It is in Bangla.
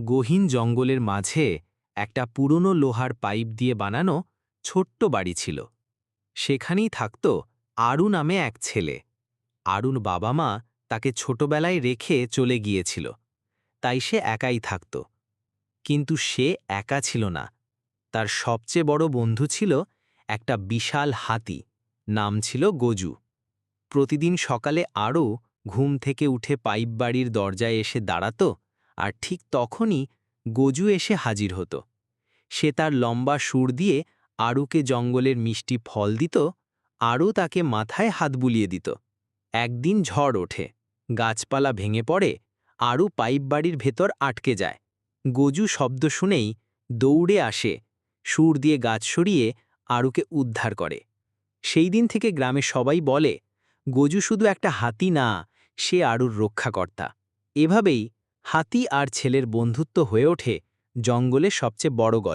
গহীন জঙ্গলের মাঝে একটা পুরনো লোহার পাইপ দিয়ে বানানো ছোট্ট বাড়ি ছিল। সেখানেই থাকত আরু নামে এক ছেলে। আরুর বাবা মা তাকে ছোটবেলায় রেখে চলে গিয়েছিল, তাই সে একাই থাকত। কিন্তু সে একা ছিল না। তার সবচেয়ে বড় বন্ধু ছিল একটা বিশাল হাতি, নাম ছিল গজু। প্রতিদিন সকালে আরও ঘুম থেকে উঠে পাইপ বাড়ির দরজায় এসে দাঁড়াত, আর ঠিক তখনই গজু এসে হাজির হতো। সে তার লম্বা সুর দিয়ে আরুকে জঙ্গলের মিষ্টি ফল দিত, আরও তাকে মাথায় হাত বুলিয়ে দিত। একদিন ঝড় ওঠে, গাছপালা ভেঙে পড়ে, আরু পাইপ বাড়ির ভেতর আটকে যায়। গজু শব্দ শুনেই দৌড়ে আসে, সুর দিয়ে গাছ সরিয়ে আরুকে উদ্ধার করে। সেই দিন থেকে গ্রামে সবাই বলে, গজু শুধু একটা হাতি না, সে আরুর রক্ষাকর্তা। এভাবেই হাতি আর ছেলের বন্ধুত্ব হয়ে ওঠে জঙ্গলের সবচেয়ে বড় গল্প।